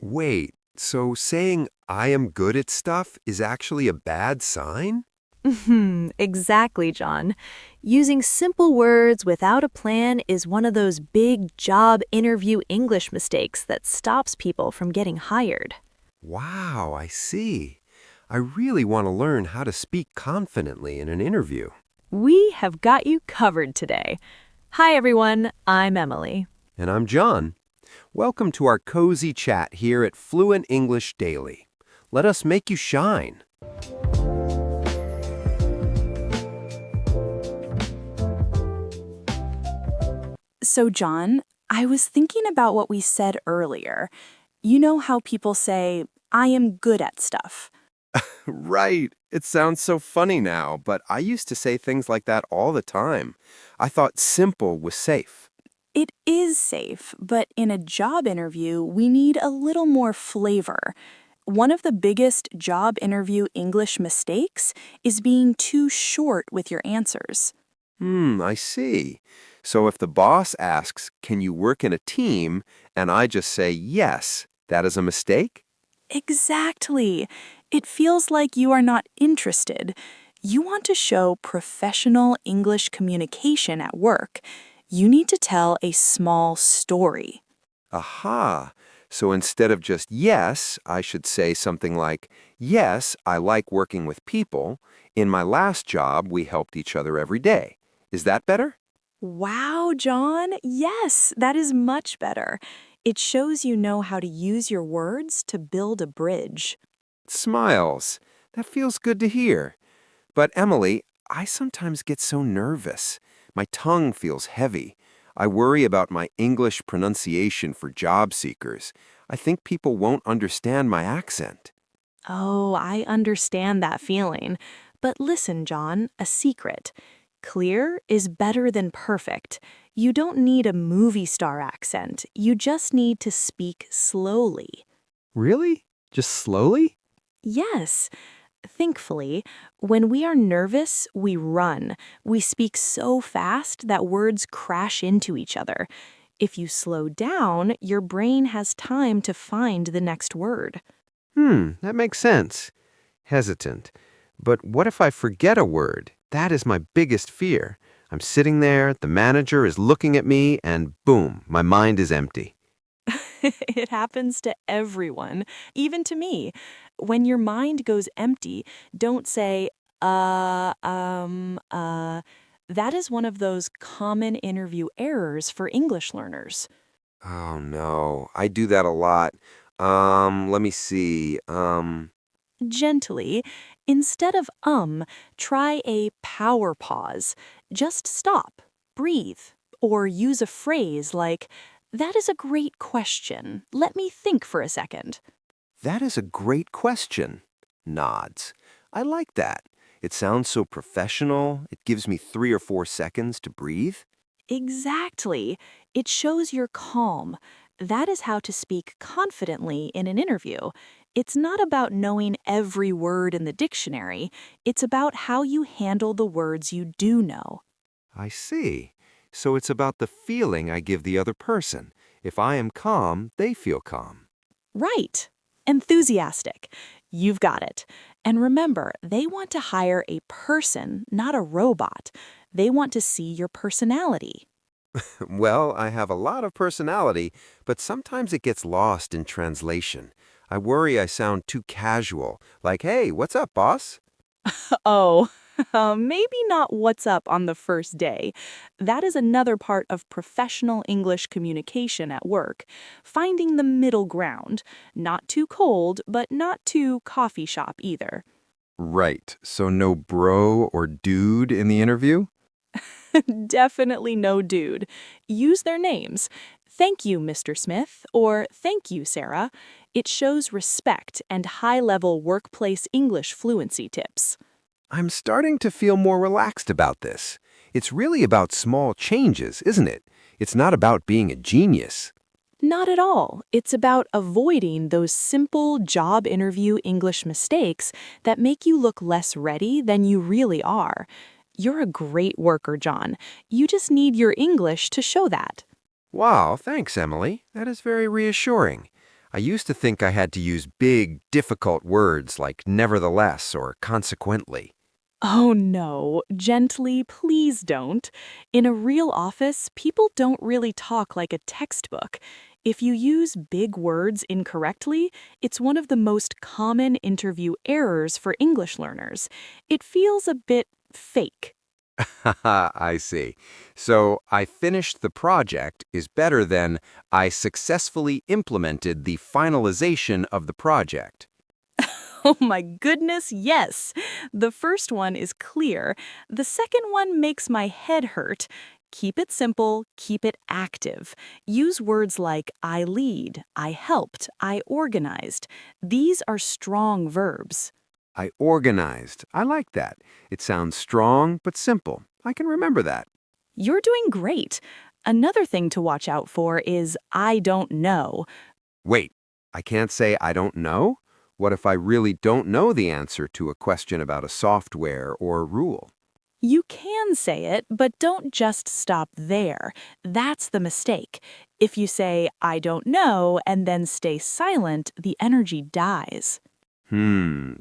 Wait, so saying I am good at stuff is actually a bad sign? Exactly, John. Using simple words without a plan is one of those big job interview English mistakes that stops people from getting hired. Wow, I see. I really want to learn how to speak confidently in an interview. We have got you covered today. Hi, everyone. I'm Emily. And I'm John. Welcome to our cozy chat here at Fluent English Daily. Let us make you shine. So, John, I was thinking about what we said earlier. You know how people say, I am good at stuff. Right. It sounds so funny now, but I used to say things like that all the time. I thought simple was safe. It is safe, but in a job interview, we need a little more flavor. One of the biggest job interview English mistakes is being too short with your answers. I see. So if the boss asks, can you work in a team, and I just say yes, that is a mistake? Exactly. It feels like you are not interested. You want to show professional English communication at work. You need to tell a small story. Aha. So instead of just yes, I should say something like, yes, I like working with people. In my last job, we helped each other every day. Is that better? Wow, John. Yes, that is much better. It shows you know how to use your words to build a bridge. Smiles. That feels good to hear. But Emily, I sometimes get so nervous. My tongue feels heavy. I worry about my English pronunciation for job seekers. I think people won't understand my accent. Oh, I understand that feeling. But listen, John, a secret. Clear is better than perfect. You don't need a movie star accent. You just need to speak slowly. Really? Just slowly? Yes. Thankfully, when we are nervous, we run. We speak so fast that words crash into each other. If you slow down, your brain has time to find the next word. That makes sense. Hesitant. But what if I forget a word? That is my biggest fear. I'm sitting there, the manager is looking at me, and boom, my mind is empty. It happens to everyone, even to me. When your mind goes empty, don't say, uh, um, uh. That is one of those common interview errors for English learners. Oh no, I do that a lot. Let me see. Gently, instead of try a power pause. Just stop, breathe, or use a phrase like, that is a great question. Let me think for a second. That is a great question. Nods. I like that. It sounds so professional. It gives me 3 or 4 seconds to breathe. Exactly. It shows you're calm. That is how to speak confidently in an interview. It's not about knowing every word in the dictionary. It's about how you handle the words you do know. I see. So it's about the feeling I give the other person. If I am calm, they feel calm. Right. Enthusiastic. You've got it. And remember, they want to hire a person, not a robot. They want to see your personality. Well, I have a lot of personality, but sometimes it gets lost in translation. I worry I sound too casual, like, hey, what's up, boss? Oh, maybe not what's up on the first day. That is another part of professional English communication at work. Finding the middle ground. Not too cold, but not too coffee shop either. Right. So no bro or dude in the interview? Definitely no dude. Use their names. Thank you, Mr. Smith, or thank you, Sarah. It shows respect and high-level workplace English fluency tips. I'm starting to feel more relaxed about this. It's really about small changes, isn't it? It's not about being a genius. Not at all. It's about avoiding those simple job interview English mistakes that make you look less ready than you really are. You're a great worker, John. You just need your English to show that. Wow, thanks, Emily. That is very reassuring. I used to think I had to use big, difficult words like nevertheless or consequently. Oh no, gently, please don't. In a real office, people don't really talk like a textbook. If you use big words incorrectly, it's one of the most common interview errors for English learners. It feels a bit fake. Haha, I see. So I finished the project is better than I successfully implemented the finalization of the project. Oh my goodness, yes. The first one is clear. The second one makes my head hurt. Keep it simple, keep it active. Use words like I lead, I helped, I organized. These are strong verbs. I organized. I like that. It sounds strong but simple. I can remember that. You're doing great. Another thing to watch out for is I don't know. Wait, I can't say I don't know? What if I really don't know the answer to a question about a software or a rule? You can say it, but don't just stop there. That's the mistake. If you say, I don't know, and then stay silent, the energy dies.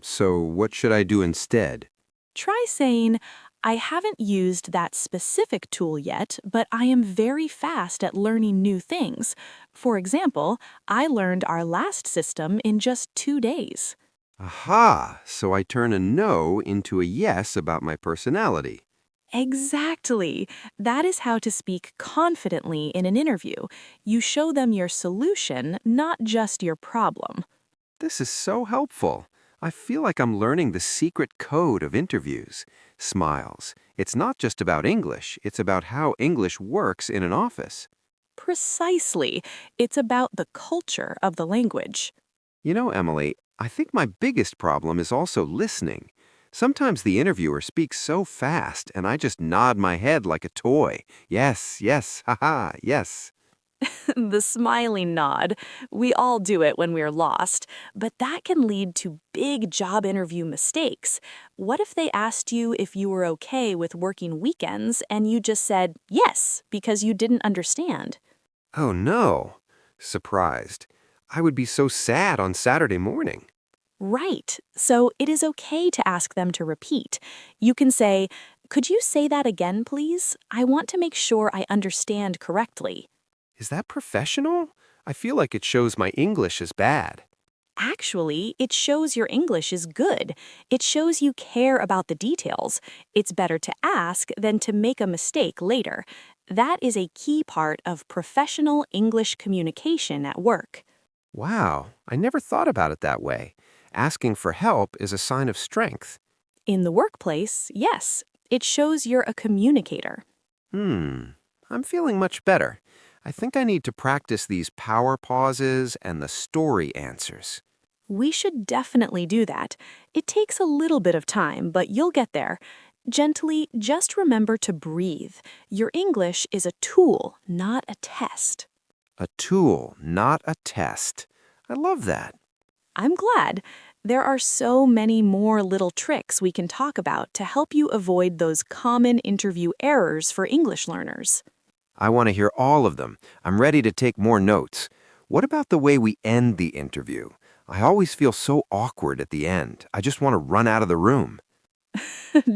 So what should I do instead? Try saying, I haven't used that specific tool yet, but I am very fast at learning new things. For example, I learned our last system in just 2 days. Aha! So I turn a no into a yes about my personality. Exactly. That is how to speak confidently in an interview. You show them your solution, not just your problem. This is so helpful. I feel like I'm learning the secret code of interviews. Smiles. It's not just about English, it's about how English works in an office. Precisely. It's about the culture of the language. You know, Emily, I think my biggest problem is also listening. Sometimes the interviewer speaks so fast and I just nod my head like a toy. Yes, yes, haha, yes. The smiling nod. We all do it when we're lost, but that can lead to big job interview mistakes. What if they asked you if you were okay with working weekends and you just said yes because you didn't understand? Oh no. Surprised. I would be so sad on Saturday morning. Right. So it is okay to ask them to repeat. You can say, could you say that again, please? I want to make sure I understand correctly. Is that professional? I feel like it shows my English is bad. Actually, it shows your English is good. It shows you care about the details. It's better to ask than to make a mistake later. That is a key part of professional English communication at work. Wow, I never thought about it that way. Asking for help is a sign of strength. In the workplace, yes, it shows you're a communicator. I'm feeling much better. I think I need to practice these power pauses and the story answers. We should definitely do that. It takes a little bit of time, but you'll get there. Gently, just remember to breathe. Your English is a tool, not a test. A tool, not a test. I love that. I'm glad. There are so many more little tricks we can talk about to help you avoid those common interview errors for English learners. I want to hear all of them. I'm ready to take more notes. What about the way we end the interview? I always feel so awkward at the end. I just want to run out of the room.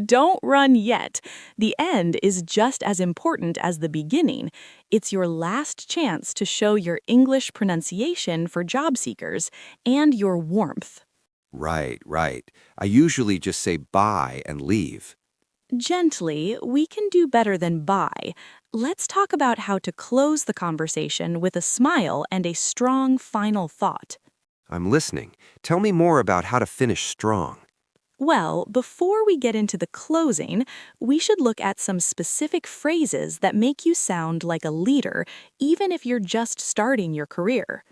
Don't run yet. The end is just as important as the beginning. It's your last chance to show your English pronunciation for job seekers and your warmth. Right, right. I usually just say bye and leave. Gently, we can do better than bye. Let's talk about how to close the conversation with a smile and a strong final thought. I'm listening. Tell me more about how to finish strong. Well, before we get into the closing, we should look at some specific phrases that make you sound like a leader, even if you're just starting your career.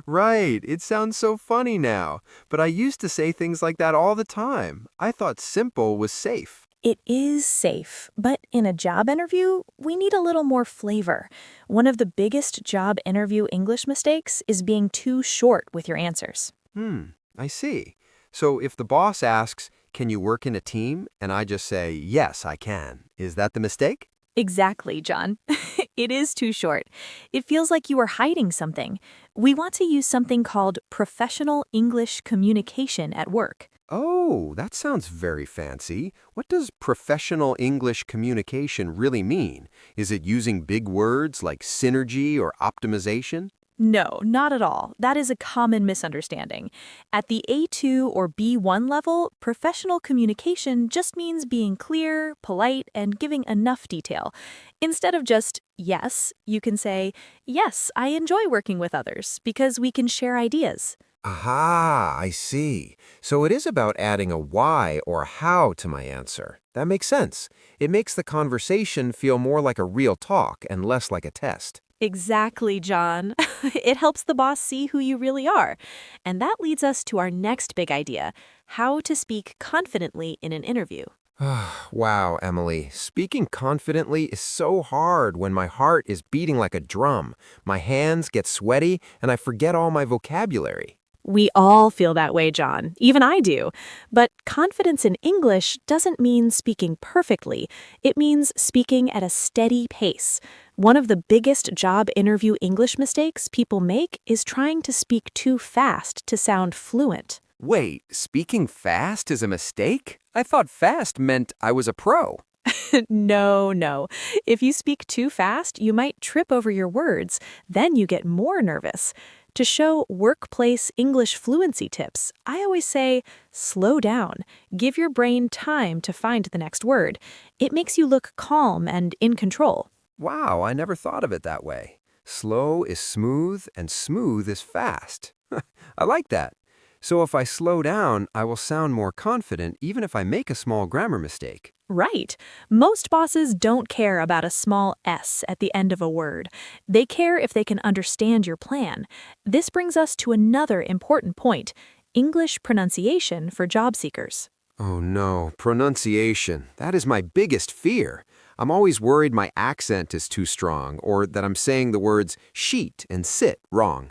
Right, it sounds so funny now, but I used to say things like that all the time. I thought simple was safe. It is safe, but in a job interview, we need a little more flavor. One of the biggest job interview English mistakes is being too short with your answers. I see. So if the boss asks, can you work in a team? And I just say, yes, I can. Is that the mistake? Exactly, John. It is too short. It feels like you are hiding something. We want to use something called professional English communication at work. Oh, that sounds very fancy. What does professional English communication really mean? Is it using big words like synergy or optimization? No, not at all. That is a common misunderstanding. At the A2 or B1 level, professional communication just means being clear, polite, and giving enough detail. Instead of just yes, you can say, yes, I enjoy working with others because we can share ideas. Aha, I see. So it is about adding a why or how to my answer. That makes sense. It makes the conversation feel more like a real talk and less like a test. Exactly, John. It helps the boss see who you really are. And that leads us to our next big idea, how to speak confidently in an interview. Wow, Emily. Speaking confidently is so hard when my heart is beating like a drum. My hands get sweaty and I forget all my vocabulary. We all feel that way, John. Even I do. But confidence in English doesn't mean speaking perfectly. It means speaking at a steady pace. One of the biggest job interview English mistakes people make is trying to speak too fast to sound fluent. Wait, speaking fast is a mistake? I thought fast meant I was a pro. No, no. If you speak too fast, you might trip over your words. Then you get more nervous. To show workplace English fluency tips, I always say, slow down. Give your brain time to find the next word. It makes you look calm and in control. Wow, I never thought of it that way. Slow is smooth and smooth is fast. I like that. So if I slow down, I will sound more confident even if I make a small grammar mistake. Right. Most bosses don't care about a small S at the end of a word. They care if they can understand your plan. This brings us to another important point, English pronunciation for job seekers. Oh no, pronunciation. That is my biggest fear. I'm always worried my accent is too strong or that I'm saying the words sheet and sit wrong.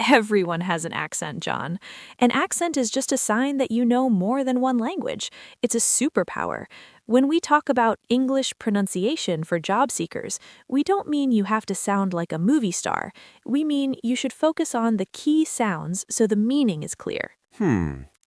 Everyone has an accent, John. An accent is just a sign that you know more than one language. It's a superpower. When we talk about English pronunciation for job seekers, we don't mean you have to sound like a movie star. We mean you should focus on the key sounds so the meaning is clear.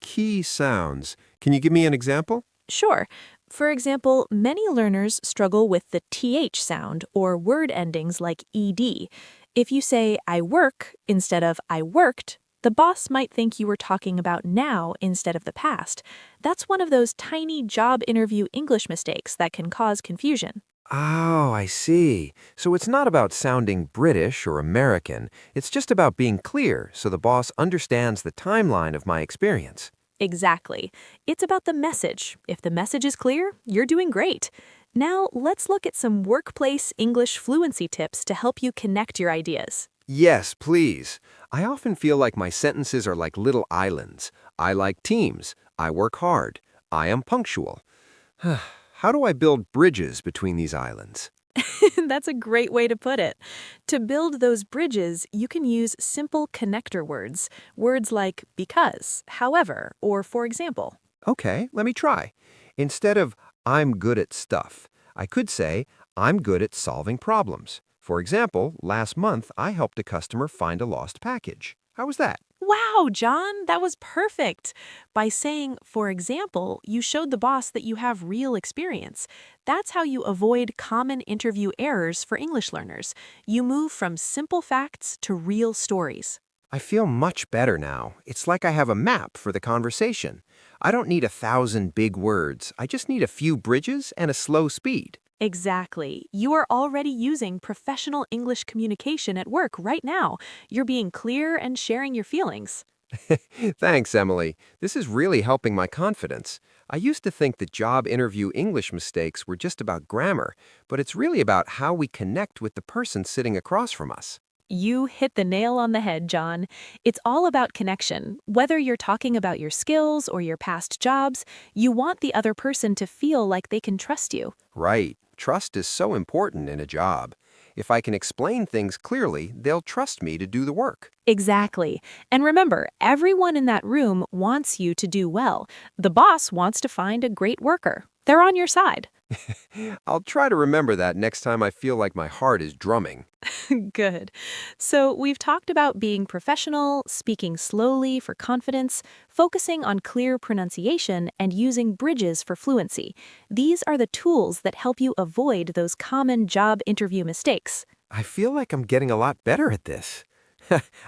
Key sounds. Can you give me an example? Sure. For example, many learners struggle with the TH sound or word endings like ED. If you say, I work, instead of I worked, the boss might think you were talking about now instead of the past. That's one of those tiny job interview English mistakes that can cause confusion. Oh, I see. So it's not about sounding British or American. It's just about being clear so the boss understands the timeline of my experience. Exactly. It's about the message. If the message is clear, you're doing great. Now, let's look at some workplace English fluency tips to help you connect your ideas. Yes, please. I often feel like my sentences are like little islands. I like teams. I work hard. I am punctual. How do I build bridges between these islands? That's a great way to put it. To build those bridges, you can use simple connector words. Words like because, however, or for example. Okay, let me try. Instead of I'm good at stuff, I could say I'm good at solving problems. For example, last month I helped a customer find a lost package. How was that? Wow, John, that was perfect. By saying, for example, you showed the boss that you have real experience. That's how you avoid common interview errors for English learners. You move from simple facts to real stories. I feel much better now. It's like I have a map for the conversation. I don't need 1,000 big words. I just need a few bridges and a slow speed. Exactly. You are already using professional English communication at work right now. You're being clear and sharing your feelings. Thanks, Emily. This is really helping my confidence. I used to think that job interview English mistakes were just about grammar, but it's really about how we connect with the person sitting across from us. You hit the nail on the head, John. It's all about connection. Whether you're talking about your skills or your past jobs, you want the other person to feel like they can trust you. Right. Trust is so important in a job. If I can explain things clearly, they'll trust me to do the work. Exactly. And remember, everyone in that room wants you to do well. The boss wants to find a great worker. They're on your side. I'll try to remember that next time I feel like my heart is drumming. Good. So we've talked about being professional, speaking slowly for confidence, focusing on clear pronunciation, and using bridges for fluency. These are the tools that help you avoid those common job interview mistakes. I feel like I'm getting a lot better at this.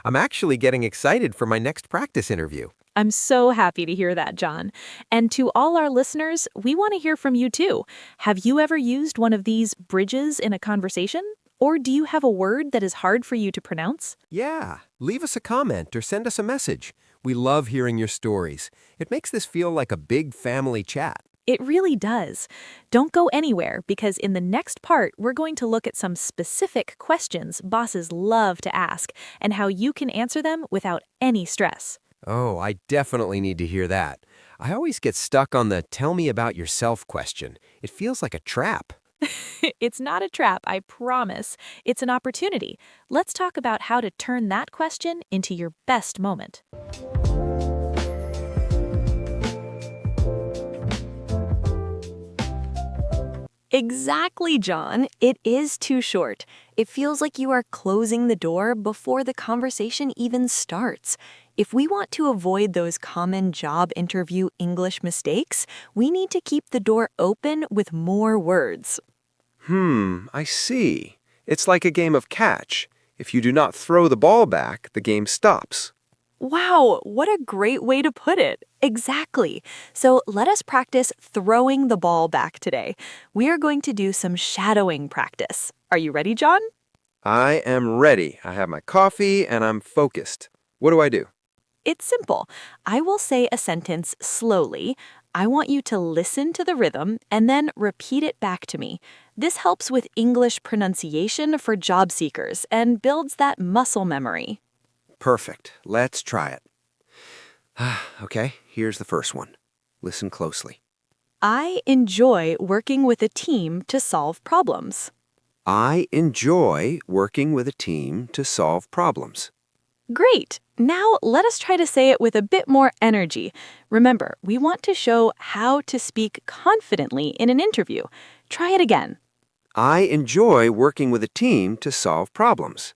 I'm actually getting excited for my next practice interview. I'm so happy to hear that, John. And to all our listeners, we want to hear from you too. Have you ever used one of these bridges in a conversation? Or do you have a word that is hard for you to pronounce? Yeah, leave us a comment or send us a message. We love hearing your stories. It makes this feel like a big family chat. It really does. Don't go anywhere because in the next part, we're going to look at some specific questions bosses love to ask and how you can answer them without any stress. Oh, I definitely need to hear that. I always get stuck on the tell me about yourself question. It feels like a trap. It's not a trap, I promise. It's an opportunity. Let's talk about how to turn that question into your best moment. Exactly, John. It is too short. It feels like you are closing the door before the conversation even starts. If we want to avoid those common job interview English mistakes, we need to keep the door open with more words. I see. It's like a game of catch. If you do not throw the ball back, the game stops. Wow, what a great way to put it. Exactly. So let us practice throwing the ball back today. We are going to do some shadowing practice. Are you ready, John? I am ready. I have my coffee and I'm focused. What do I do? It's simple. I will say a sentence slowly. I want you to listen to the rhythm and then repeat it back to me. This helps with English pronunciation for job seekers and builds that muscle memory. Perfect. Let's try it. Okay, here's the first one. Listen closely. I enjoy working with a team to solve problems. I enjoy working with a team to solve problems. Great! Now let us try to say it with a bit more energy. Remember, we want to show how to speak confidently in an interview. Try it again. I enjoy working with a team to solve problems.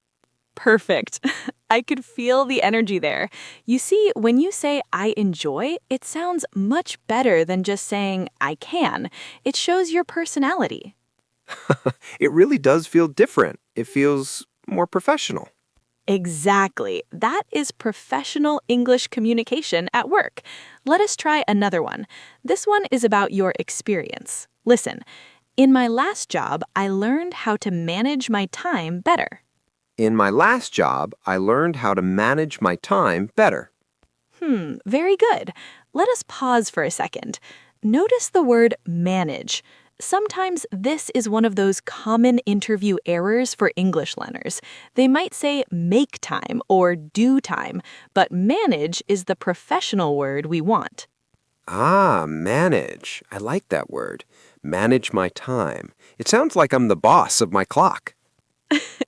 Perfect. I could feel the energy there. You see, when you say I enjoy, it sounds much better than just saying I can. It shows your personality. It really does feel different. It feels more professional. Exactly. That is professional English communication at work. Let us try another one. This one is about your experience. Listen, in my last job, I learned how to manage my time better. In my last job, I learned how to manage my time better. Very good. Let us pause for a second. Notice the word manage. Sometimes this is one of those common interview errors for English learners. They might say make time or do time, but manage is the professional word we want. Ah, manage. I like that word. Manage my time. It sounds like I'm the boss of my clock.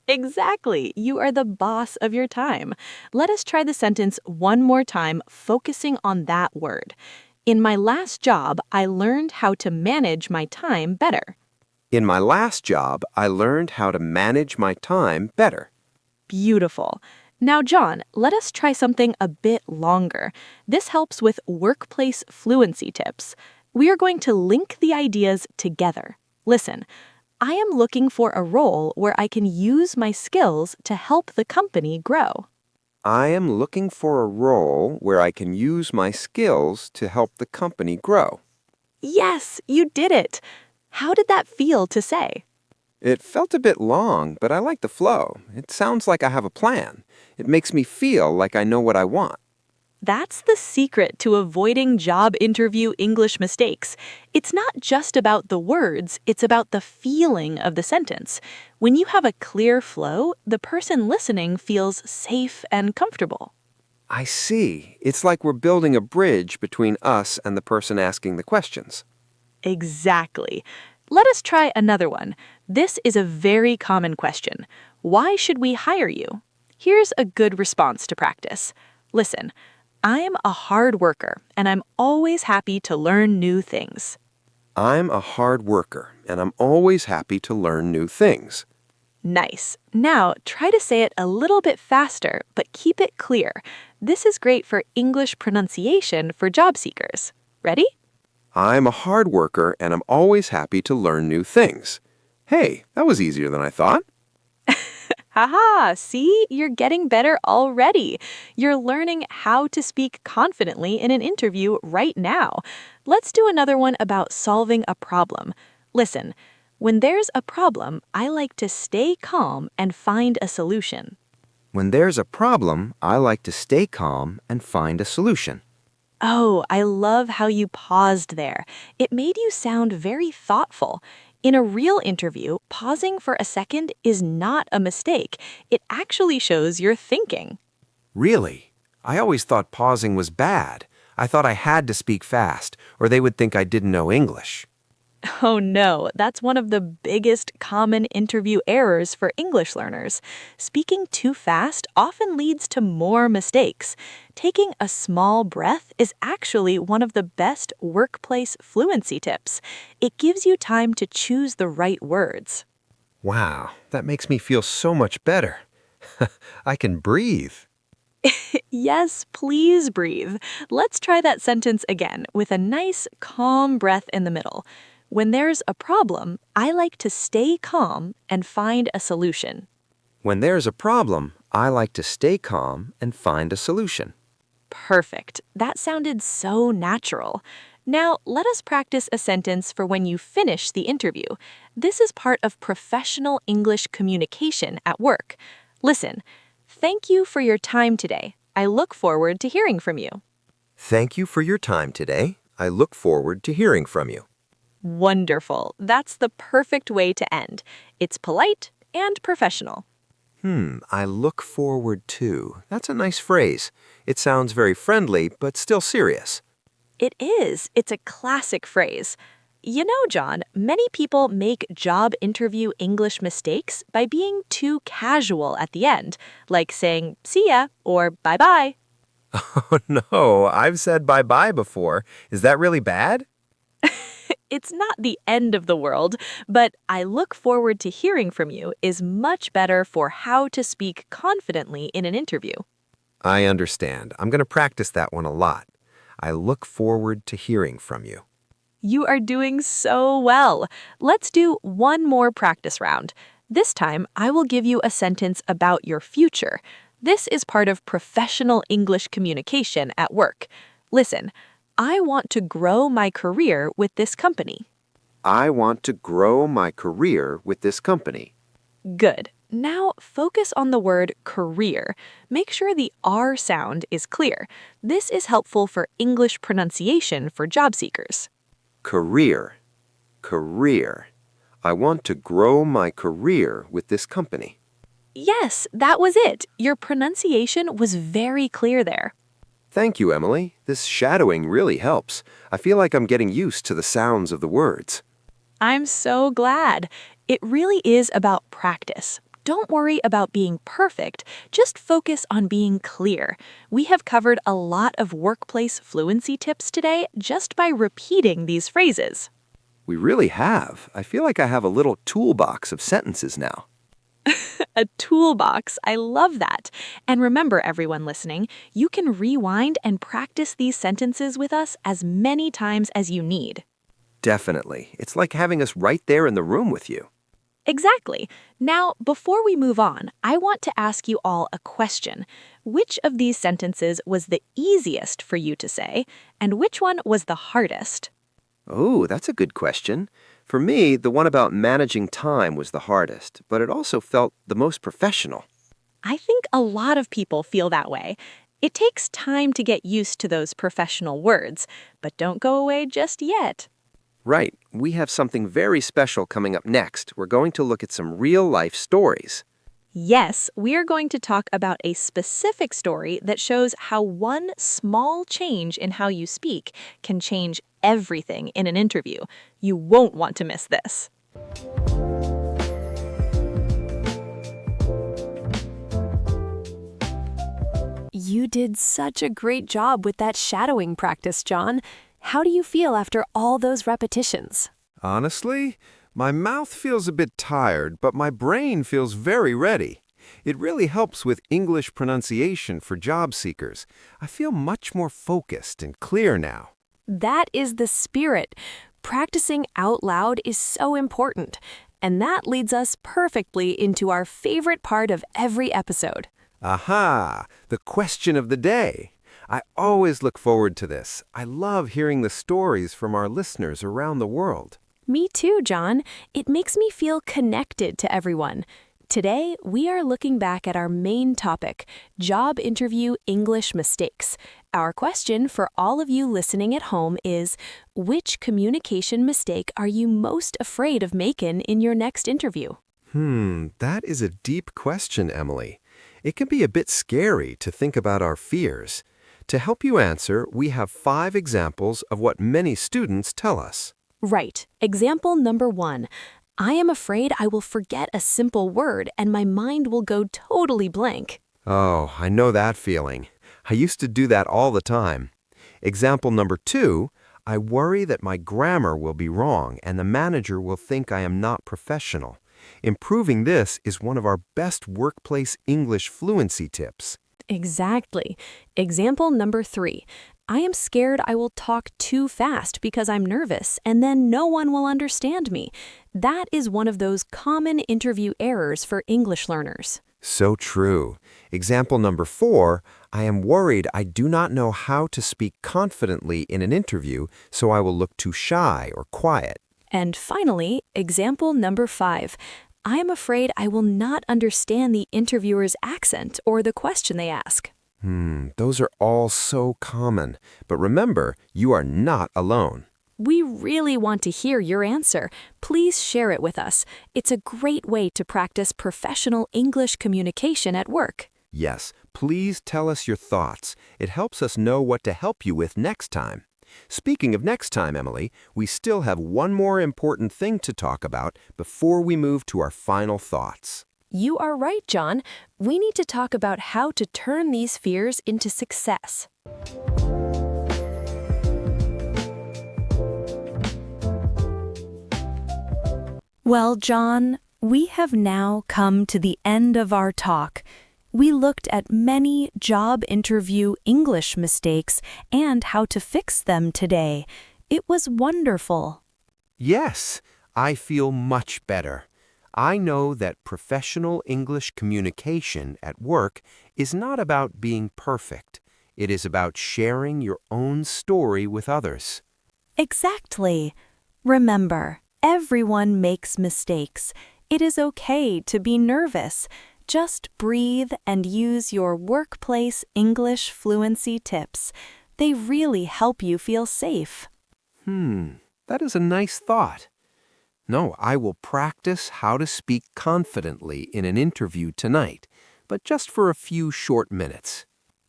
Exactly. You are the boss of your time. Let us try the sentence one more time, focusing on that word. In my last job, I learned how to manage my time better. In my last job, I learned how to manage my time better. Beautiful. Now, John, let us try something a bit longer. This helps with workplace fluency tips. We are going to link the ideas together. Listen, I am looking for a role where I can use my skills to help the company grow. I am looking for a role where I can use my skills to help the company grow. Yes, you did it. How did that feel to say? It felt a bit long, but I like the flow. It sounds like I have a plan. It makes me feel like I know what I want. That's the secret to avoiding job interview English mistakes. It's not just about the words, it's about the feeling of the sentence. When you have a clear flow, the person listening feels safe and comfortable. I see. It's like we're building a bridge between us and the person asking the questions. Exactly. Let us try another one. This is a very common question. Why should we hire you? Here's a good response to practice. Listen, I'm a hard worker and I'm always happy to learn new things. I'm a hard worker, and I'm always happy to learn new things. Nice. Now try to say it a little bit faster, but keep it clear. This is great for English pronunciation for job seekers. Ready? I'm a hard worker, and I'm always happy to learn new things. Hey, that was easier than I thought. Haha, see, you're getting better already. You're learning how to speak confidently in an interview right now. Let's do another one about solving a problem. Listen, when there's a problem, I like to stay calm and find a solution. When there's a problem, I like to stay calm and find a solution. Oh, I love how you paused there. It made you sound very thoughtful. In a real interview, pausing for a second is not a mistake. It actually shows you're thinking. Really? I always thought pausing was bad. I thought I had to speak fast, or they would think I didn't know English. Oh no, that's one of the biggest common interview errors for English learners. Speaking too fast often leads to more mistakes. Taking a small breath is actually one of the best workplace fluency tips. It gives you time to choose the right words. Wow, that makes me feel so much better. I can breathe. Yes, please breathe. Let's try that sentence again with a nice, calm breath in the middle. When there's a problem, I like to stay calm and find a solution. When there's a problem, I like to stay calm and find a solution. Perfect. That sounded so natural. Now, let us practice a sentence for when you finish the interview. This is part of professional English communication at work. Listen, thank you for your time today. I look forward to hearing from you. Thank you for your time today. I look forward to hearing from you. Wonderful. That's the perfect way to end. It's polite and professional. I look forward to. That's a nice phrase. It sounds very friendly, but still serious. It is. It's a classic phrase. You know, John, many people make job interview English mistakes by being too casual at the end, like saying, see ya, or bye-bye. Oh no, I've said bye-bye before. Is that really bad? It's not the end of the world, but I look forward to hearing from you is much better for how to speak confidently in an interview. I understand. I'm going to practice that one a lot. I look forward to hearing from you. You are doing so well. Let's do one more practice round. This time, I will give you a sentence about your future. This is part of professional English communication at work. Listen, I want to grow my career with this company. I want to grow my career with this company. Good. Now focus on the word career. Make sure the R sound is clear. This is helpful for English pronunciation for job seekers. Career. Career. I want to grow my career with this company. Yes, that was it. Your pronunciation was very clear there. Thank you, Emily. This shadowing really helps. I feel like I'm getting used to the sounds of the words. I'm so glad. It really is about practice. Don't worry about being perfect. Just focus on being clear. We have covered a lot of workplace fluency tips today just by repeating these phrases. We really have. I feel like I have a little toolbox of sentences now. A toolbox. I love that. And remember, everyone listening, you can rewind and practice these sentences with us as many times as you need. Definitely. It's like having us right there in the room with you. Exactly. Now, before we move on, I want to ask you all a question. Which of these sentences was the easiest for you to say, and which one was the hardest? Oh, that's a good question. For me, the one about managing time was the hardest, but it also felt the most professional. I think a lot of people feel that way. It takes time to get used to those professional words, but don't go away just yet. Right. We have something very special coming up next. We're going to look at some real-life stories. Yes, we are going to talk about a specific story that shows how one small change in how you speak can change everything in an interview. You won't want to miss this. You did such a great job with that shadowing practice, John. How do you feel after all those repetitions? Honestly, my mouth feels a bit tired, but my brain feels very ready. It really helps with English pronunciation for job seekers. I feel much more focused and clear now. That is the spirit. Practicing out loud is so important, and that leads us perfectly into our favorite part of every episode. Aha! The question of the day. I always look forward to this. I love hearing the stories from our listeners around the world. Me too, John. It makes me feel connected to everyone. Today, we are looking back at our main topic, job interview English mistakes. Our question for all of you listening at home is, which communication mistake are you most afraid of making in your next interview? That is a deep question, Emily. It can be a bit scary to think about our fears. To help you answer, we have 5 examples of what many students tell us. Right. Example number 1. I am afraid I will forget a simple word and my mind will go totally blank. Oh, I know that feeling. I used to do that all the time. Example number 2, I worry that my grammar will be wrong and the manager will think I am not professional. Improving this is one of our best workplace English fluency tips. Exactly. Example number 3. I am scared I will talk too fast because I'm nervous and then no one will understand me. That is one of those common interview errors for English learners. So true. Example number 4, I am worried I do not know how to speak confidently in an interview, so I will look too shy or quiet. And finally, example number 5. I am afraid I will not understand the interviewer's accent or the question they ask. Those are all so common. But remember, you are not alone. We really want to hear your answer. Please share it with us. It's a great way to practice professional English communication at work. Yes, please tell us your thoughts. It helps us know what to help you with next time. Speaking of next time, Emily, we still have one more important thing to talk about before we move to our final thoughts. You are right, John. We need to talk about how to turn these fears into success. Well, John, we have now come to the end of our talk. We looked at many job interview English mistakes and how to fix them today. It was wonderful. Yes, I feel much better. I know that professional English communication at work is not about being perfect. It is about sharing your own story with others. Exactly. Remember, everyone makes mistakes. It is okay to be nervous. Just breathe and use your workplace English fluency tips. They really help you feel safe. That is a nice thought. No, I will practice how to speak confidently in an interview tonight, but just for a few short minutes.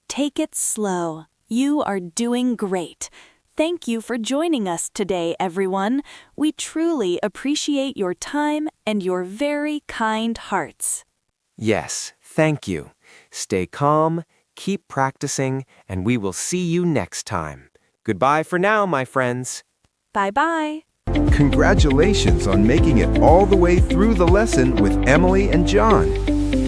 Take it slow. You are doing great. Thank you for joining us today, everyone. We truly appreciate your time and your very kind hearts. Yes, thank you. Stay calm, keep practicing, and we will see you next time. Goodbye for now, my friends. Bye-bye. Congratulations on making it all the way through the lesson with Emily and John.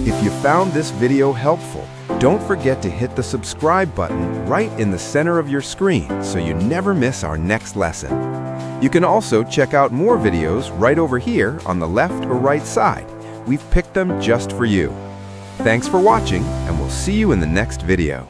If you found this video helpful, don't forget to hit the subscribe button right in the center of your screen so you never miss our next lesson. You can also check out more videos right over here on the left or right side. We've picked them just for you. Thanks for watching, and we'll see you in the next video.